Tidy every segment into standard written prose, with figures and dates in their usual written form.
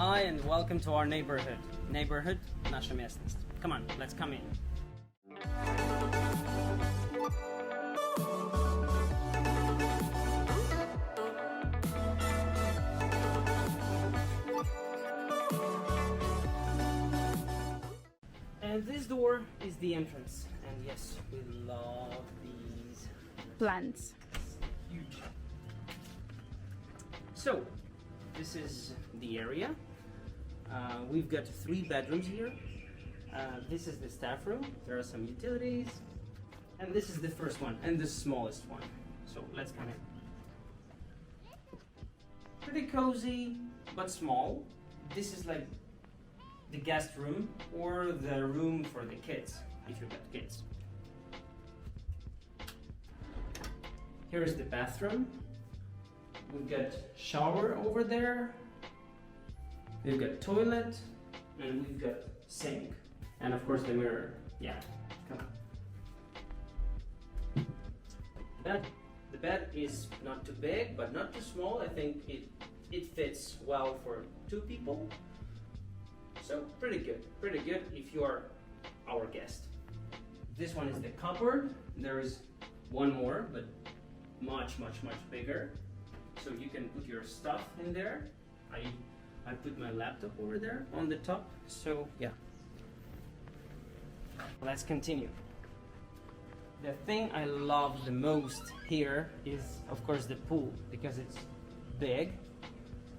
Hi and welcome to our neighborhood. Neighborhood, наша местность. Come on, let's come in. And this door is the entrance. And yes, we love these plants. Huge. So, this is the area. We've got 3 bedrooms here. This is the staff room. There are some utilities. And this is the first one and the smallest one. So let's come in. Pretty cozy, but small. This is like the guest room or the room for the kids, if you've got kids. Here's the bathroom. We've got shower over there. We've got toilet, and we've got sink, and of course the mirror. Yeah, come on. The bed is not too big, but not too small. I think it fits well for 2 people. So pretty good if you are our guest. This one is the cupboard. There is one more, but much bigger. So you can put your stuff in there. I put my laptop over there on the top. So yeah. Let's continue. The thing I love the most here is of course the pool, because it's big,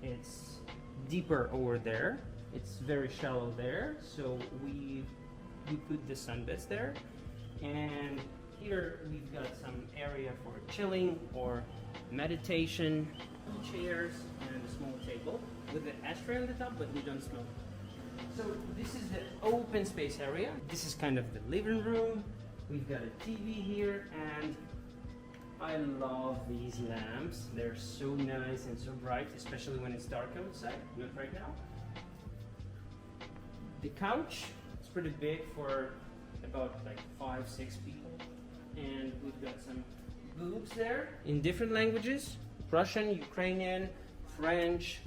it's deeper over there, it's very shallow there, so we put the sunbeds there, and here we've got some area for chilling or meditation, chairs and a small table with the ashtray on the top, but we don't smoke. So this is the open space area. This is kind of the living room. We've got a TV here, and I love these lamps. They're so nice and so bright, especially when it's dark outside, not right now. The couch is pretty big for about like 5-6 people, and we've got some books there in different languages: Russian, Ukrainian, French,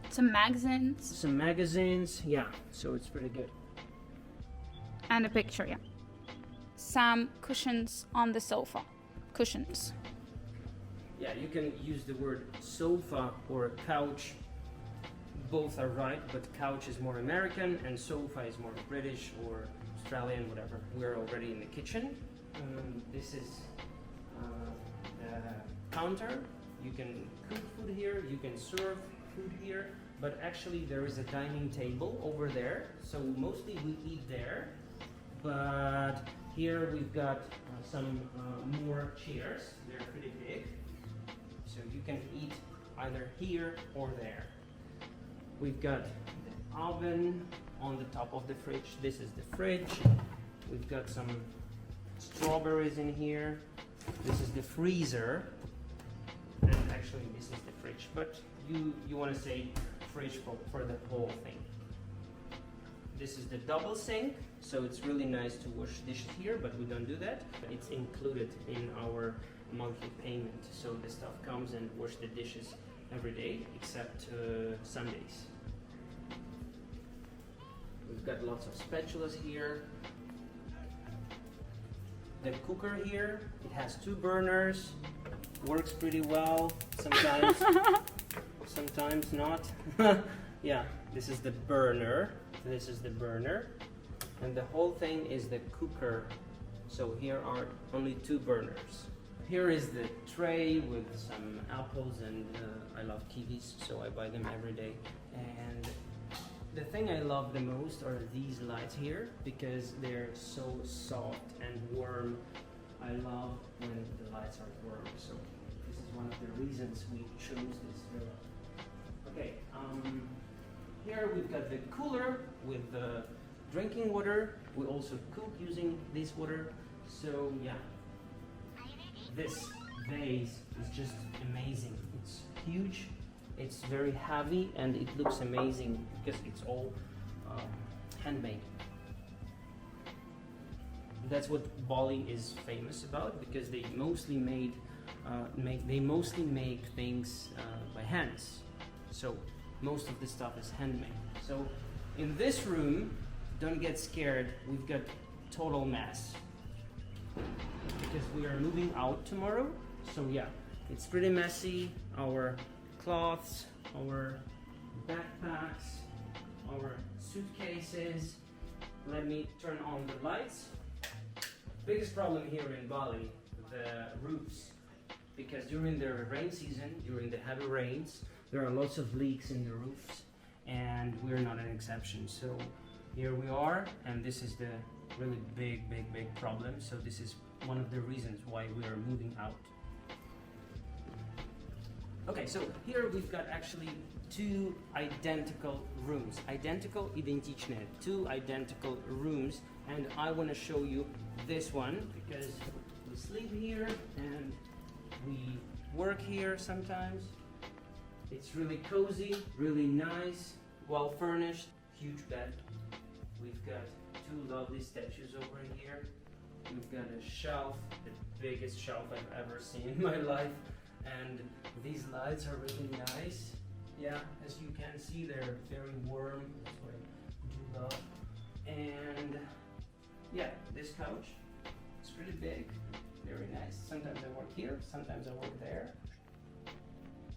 Some magazines. some magazines. Yeah, so it's pretty good. And a picture, yeah. Some cushions on the sofa. Cushions. Yeah, you can use the word sofa or couch. Both are right, but couch is more American and sofa is more British or Australian, whatever. We're already in the kitchen. This is the counter. You can cook food here, you can serve food here, but actually there is a dining table over there, so mostly we eat there. But here we've got some more chairs. They're pretty big, so you can eat either here or there. We've got the oven on the top of the fridge. This is the fridge. We've got some strawberries in here. This is the freezer, and actually this is the fridge, but you want to say fridge for the whole thing. This is the double sink, so it's really nice to wash dishes here, but we don't do that. It's included in our monthly payment, so the stuff comes and wash the dishes every day except Sundays. We've got lots of spatulas here. The cooker here, it has 2 burners, works pretty well sometimes, sometimes not. Yeah, this is the burner, this is the burner, and the whole thing is the cooker. So here are only 2 burners. Here is the tray with some apples, and I love kiwis, so I buy them every day. And the thing I love the most are these lights here, because they're so soft and warm. I love when the lights are warm, so this is one of the reasons we chose this villa. Okay, here we've got the cooler with the drinking water. We also cook using this water, so yeah. This vase is just amazing. It's huge, it's very heavy, and it looks amazing because it's all handmade. That's what Bali is famous about, because they mostly make things by hands. So most of the stuff is handmade. So in this room, don't get scared, we've got total mess. Because we are moving out tomorrow, so yeah, it's pretty messy. Our cloths, our backpacks, our suitcases. Let me turn on the lights. Biggest problem here in Bali, the roofs. Because during the rain season, during the heavy rains, there are lots of leaks in the roofs, and we're not an exception. So here we are, and this is the really big problem. So this is one of the reasons why we are moving out. Okay, so here we've got actually two identical rooms. Identical, identичные. Two identical rooms, and I want to show you this one because we sleep here and we work here sometimes. It's really cozy, really nice, well furnished, huge bed. We've got two lovely statues over here. We've got a shelf, the biggest shelf I've ever seen in my life. And these lights are really nice. Yeah, as you can see, they're very warm. That's what I do love. And yeah, this couch is pretty big, very nice. Sometimes I work here, sometimes I work there.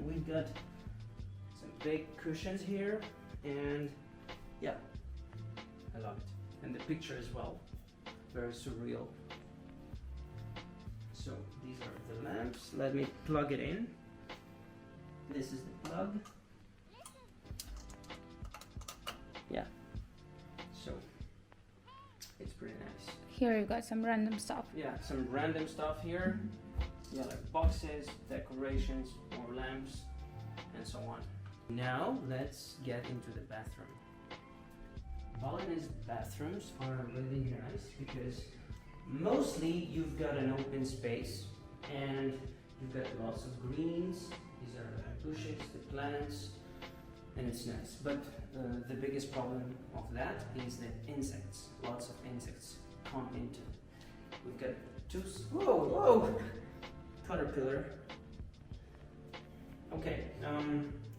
We've got some big cushions here, and yeah, I love it. And the picture as well, very surreal. So these are the lamps. Let me plug it in. This is the plug. Yeah. So it's pretty nice. Here you got some random stuff. Yeah, some random stuff here. Yeah, like boxes, decorations, more lamps, and so on. Now let's get into the bathroom. Balinese bathrooms are really nice because mostly you've got an open space and you've got lots of greens. These are the bushes, the plants, and it's nice. But the biggest problem of that is the insects. Lots of insects come into. We've got whoa, caterpillar. Okay,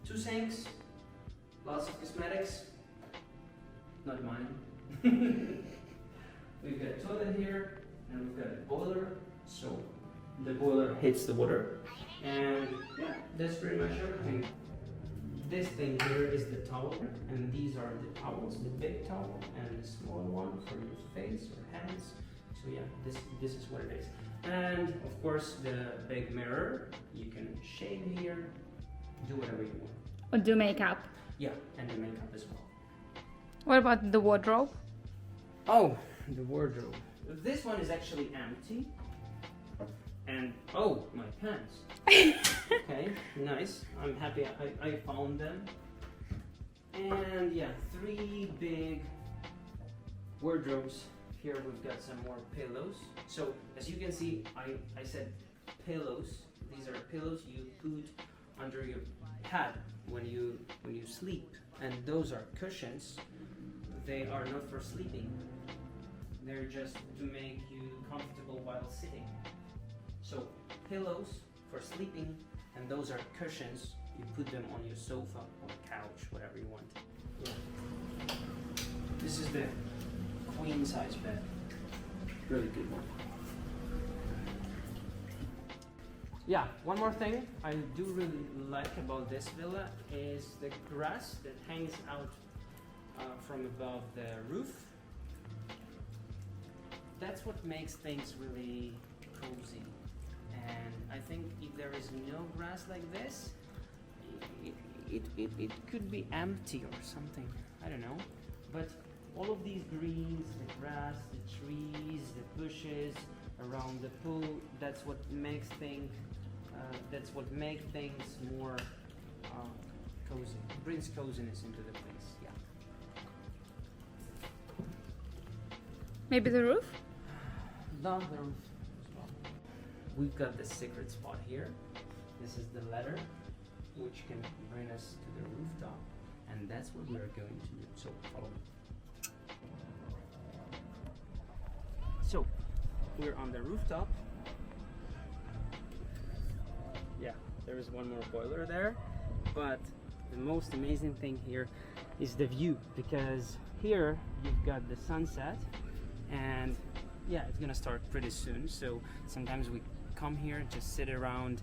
2 sinks, lots of cosmetics. Not mine. We've got a toilet here, and we've got a boiler, so the boiler hits the water. And yeah, that's pretty much everything. This thing here is the towel, and these are the towels, the big towel and the small one for your face or hands. So yeah, this is what it is. And of course the big mirror, you can shave here, do whatever you want. Or do makeup. Yeah, and the makeup as well. What about the wardrobe? Oh, the wardrobe. This one is actually empty. And oh, my pants. Okay, nice. I'm happy I found them. And yeah, 3 big wardrobes. Here we've got some more pillows. So as you can see, I said pillows. These are pillows you put under your head when you sleep. And those are cushions. They are not for sleeping. They're just to make you comfortable while sitting. So pillows for sleeping, and those are cushions. You put them on your sofa or couch, whatever you want. Yeah. This is the queen size bed. Really good one. Yeah, one more thing I do really like about this villa is the grass that hangs out from above the roof. That's what makes things really cozy. And I think if there is no grass like this, it could be empty or something. I don't know. But all of these greens, the grass, the trees, the bushes around the pool, that's what makes things more cozy. It brings coziness into the place. Yeah. Maybe the roof? Love the roof as well. We've got the secret spot here. This is the ladder, which can bring us to the rooftop, and that's what we're going to do. So follow me. So we're on the rooftop. Yeah, there is one more boiler there, but the most amazing thing here is the view, because here you've got the sunset, and yeah, it's gonna start pretty soon. So sometimes we come here, just sit around,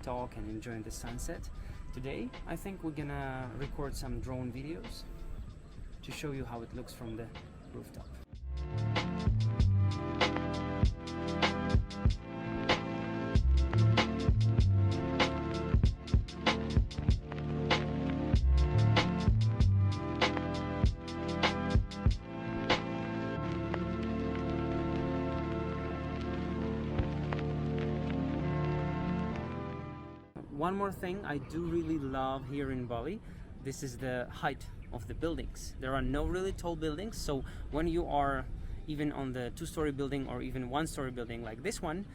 talk and enjoy the sunset. Today I think we're gonna record some drone videos to show you how it looks from the rooftop. One more thing I do really love here in Bali, this is the height of the buildings. There are no really tall buildings, so when you are even on the two-story building or even one-story building like this one,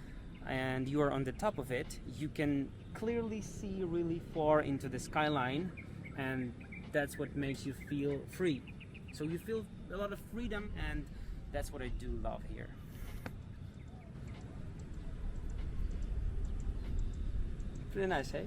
and you are on the top of it, you can clearly see really far into the skyline, and that's what makes you feel free. So you feel a lot of freedom, and that's what I do love here. Pretty nice, eh?